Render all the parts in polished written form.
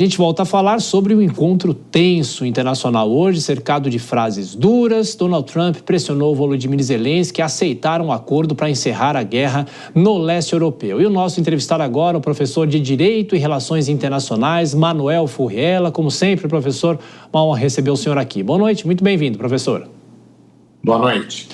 A gente volta a falar sobre o encontro tenso internacional hoje, cercado de frases duras. Donald Trump pressionou Volodymyr Zelensky a aceitar um acordo para encerrar a guerra no leste europeu. E o nosso entrevistado agora, o professor de Direito e Relações Internacionais, Manuel Furriela. Como sempre, professor, uma honra receber o senhor aqui. Boa noite, muito bem-vindo, professor. Boa noite.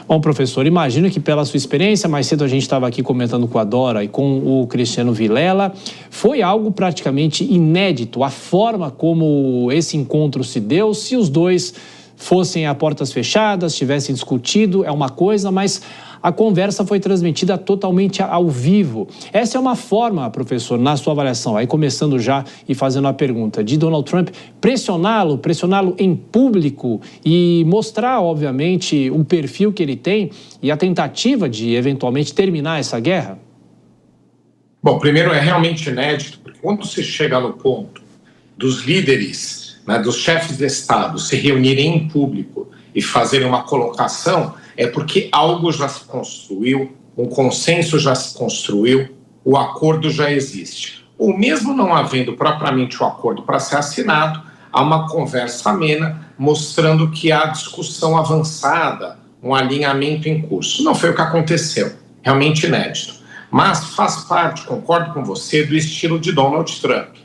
Bom, professor, imagino que pela sua experiência, mais cedo a gente estava aqui comentando com a Dora e com o Cristiano Vilela, foi algo praticamente inédito a forma como esse encontro se deu. Se os dois fossem a portas fechadas, tivessem discutido, é uma coisa, mas a conversa foi transmitida totalmente ao vivo. Essa é uma forma, professor, na sua avaliação, aí começando já e fazendo a pergunta, de Donald Trump pressioná-lo em público e mostrar, obviamente, o perfil que ele tem e a tentativa de, eventualmente, terminar essa guerra? Bom, primeiro é realmente inédito, porque quando se chega no ponto dos líderes, dos chefes de Estado se reunirem em público e fazerem uma colocação, é porque algo já se construiu, um consenso já se construiu, o acordo já existe. Ou mesmo não havendo propriamente o acordo para ser assinado, há uma conversa amena mostrando que há discussão avançada, um alinhamento em curso. Não foi o que aconteceu, realmente inédito. Mas faz parte, concordo com você, do estilo de Donald Trump.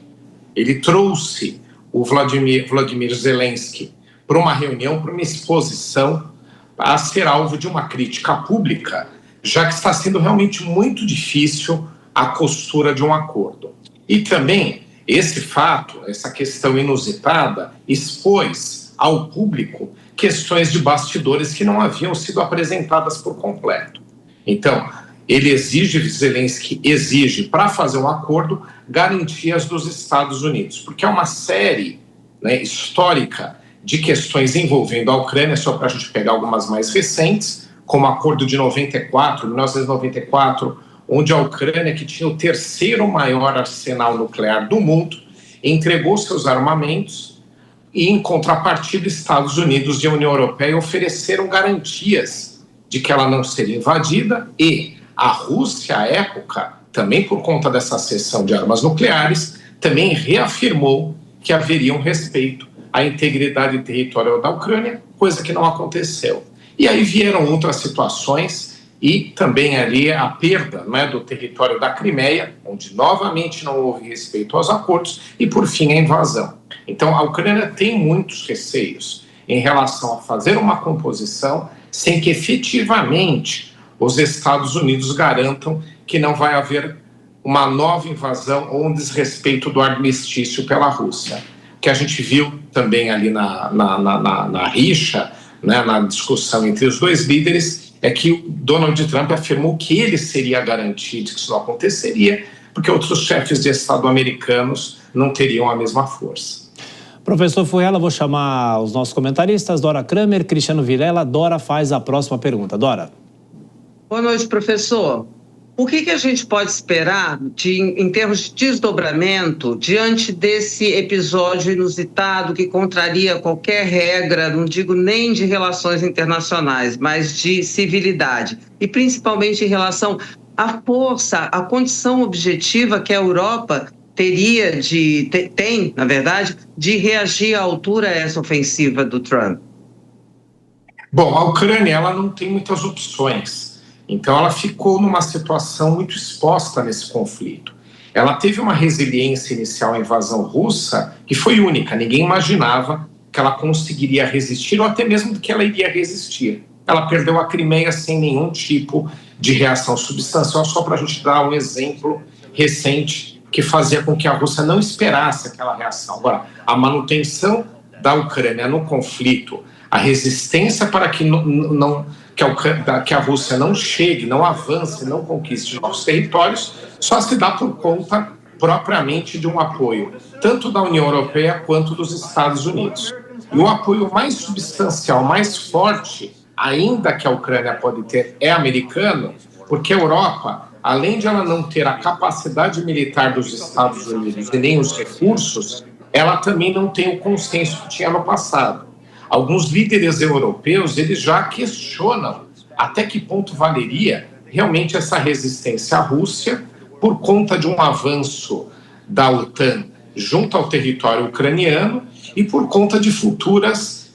Ele trouxe o Volodymyr Zelensky para uma reunião, para uma exposição, a ser alvo de uma crítica pública, já que está sendo realmente muito difícil a costura de um acordo. E também esse fato, essa questão inusitada, expôs ao público questões de bastidores que não haviam sido apresentadas por completo. Então, Zelensky exige, para fazer um acordo, garantias dos Estados Unidos, porque é uma série histórica de questões envolvendo a Ucrânia, só para a gente pegar algumas mais recentes, como o acordo de 1994, onde a Ucrânia, que tinha o terceiro maior arsenal nuclear do mundo, entregou seus armamentos e, em contrapartida, Estados Unidos e a União Europeia ofereceram garantias de que ela não seria invadida, e a Rússia, à época, também por conta dessa cessão de armas nucleares, também reafirmou que haveria um respeito à integridade territorial da Ucrânia, coisa que não aconteceu. E aí vieram outras situações e também ali a perda do território da Crimeia, onde novamente não houve respeito aos acordos, e por fim a invasão. Então a Ucrânia tem muitos receios em relação a fazer uma composição sem que efetivamente os Estados Unidos garantam que não vai haver uma nova invasão ou um desrespeito do armistício pela Rússia. Que a gente viu também ali na rixa, na discussão entre os dois líderes, é que o Donald Trump afirmou que ele seria a garantia de que isso não aconteceria, porque outros chefes de Estado americanos não teriam a mesma força. Professor Furriela, vou chamar os nossos comentaristas, Dora Kramer, Cristiano Vilela. Dora faz a próxima pergunta. Dora. Boa noite, professor. O que a gente pode esperar em termos de desdobramento diante desse episódio inusitado que contraria qualquer regra, não digo nem de relações internacionais, mas de civilidade, e principalmente em relação à força, à condição objetiva que a Europa tem, na verdade, de reagir à altura a essa ofensiva do Trump? Bom, a Ucrânia ela não tem muitas opções. Então, ela ficou numa situação muito exposta nesse conflito. Ela teve uma resiliência inicial à invasão russa que foi única. Ninguém imaginava que ela conseguiria resistir ou até mesmo que ela iria resistir. Ela perdeu a Crimeia sem nenhum tipo de reação substancial, só para a gente dar um exemplo recente que fazia com que a Rússia não esperasse aquela reação. Agora, a manutenção da Ucrânia no conflito, a resistência para que a Rússia não chegue, não avance, não conquiste novos territórios, só se dá por conta propriamente de um apoio, tanto da União Europeia quanto dos Estados Unidos. E o apoio mais substancial, mais forte, ainda que a Ucrânia pode ter, é americano, porque a Europa, além de ela não ter a capacidade militar dos Estados Unidos e nem os recursos, ela também não tem o consenso que tinha no passado. Alguns líderes europeus, eles já questionam até que ponto valeria realmente essa resistência à Rússia por conta de um avanço da OTAN junto ao território ucraniano e por conta de futuras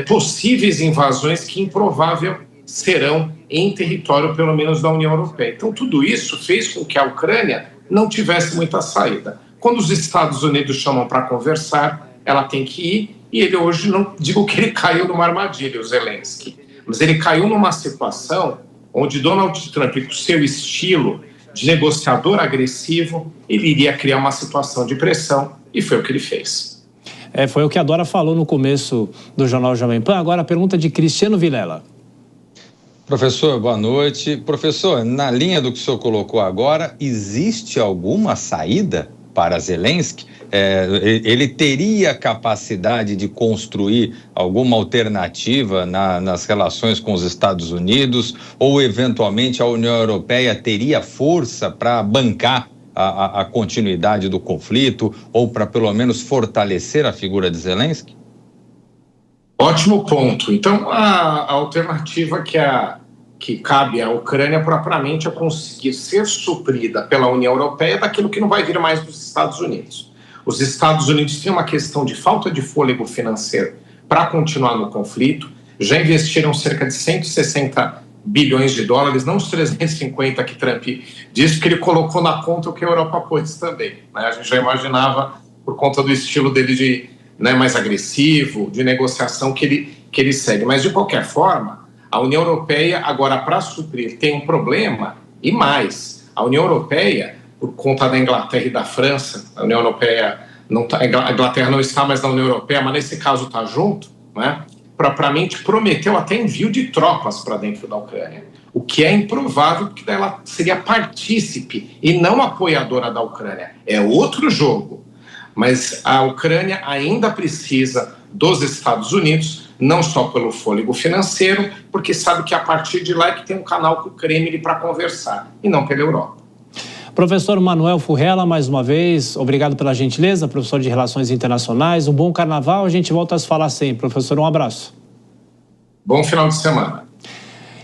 possíveis invasões que improvável serão em território, pelo menos, da União Europeia. Então, tudo isso fez com que a Ucrânia não tivesse muita saída. Quando os Estados Unidos chamam para conversar, ela tem que ir, e ele hoje, não digo que ele caiu numa armadilha, o Zelensky, mas ele caiu numa situação onde Donald Trump, com seu estilo de negociador agressivo, ele iria criar uma situação de pressão, e foi o que ele fez. Foi o que a Dora falou no começo do Jornal Jovem Pan. Agora a pergunta de Cristiano Vilela. Professor, boa noite. Professor, na linha do que o senhor colocou agora, existe alguma saída para Zelensky? Ele teria capacidade de construir alguma alternativa nas relações com os Estados Unidos? Ou, eventualmente, a União Europeia teria força para bancar a continuidade do conflito ou para, pelo menos, fortalecer a figura de Zelensky? Ótimo ponto. Então, a alternativa que cabe à Ucrânia propriamente é conseguir ser suprida pela União Europeia daquilo que não vai vir mais dos Estados Unidos. Os Estados Unidos têm uma questão de falta de fôlego financeiro para continuar no conflito, já investiram cerca de 160 bilhões de dólares, não os 350 que Trump disse, que ele colocou na conta o que a Europa pôs também. A gente já imaginava, por conta do estilo dele de mais agressivo, de negociação que ele segue. Mas, de qualquer forma, a União Europeia, agora, para suprir, tem um problema, e mais, a União Europeia, por conta da Inglaterra e da França, a União Europeia, a Inglaterra não está mais na União Europeia, mas nesse caso está junto, propriamente prometeu até envio de tropas para dentro da Ucrânia, o que é improvável, porque ela seria partícipe e não apoiadora da Ucrânia. É outro jogo. Mas a Ucrânia ainda precisa dos Estados Unidos, não só pelo fôlego financeiro, porque sabe que a partir de lá é que tem um canal com o Kremlin para conversar, e não pela Europa. Professor Manuel Furrella, mais uma vez, obrigado pela gentileza, professor de Relações Internacionais. Um bom carnaval, a gente volta a se falar sempre. Professor, um abraço. Bom final de semana.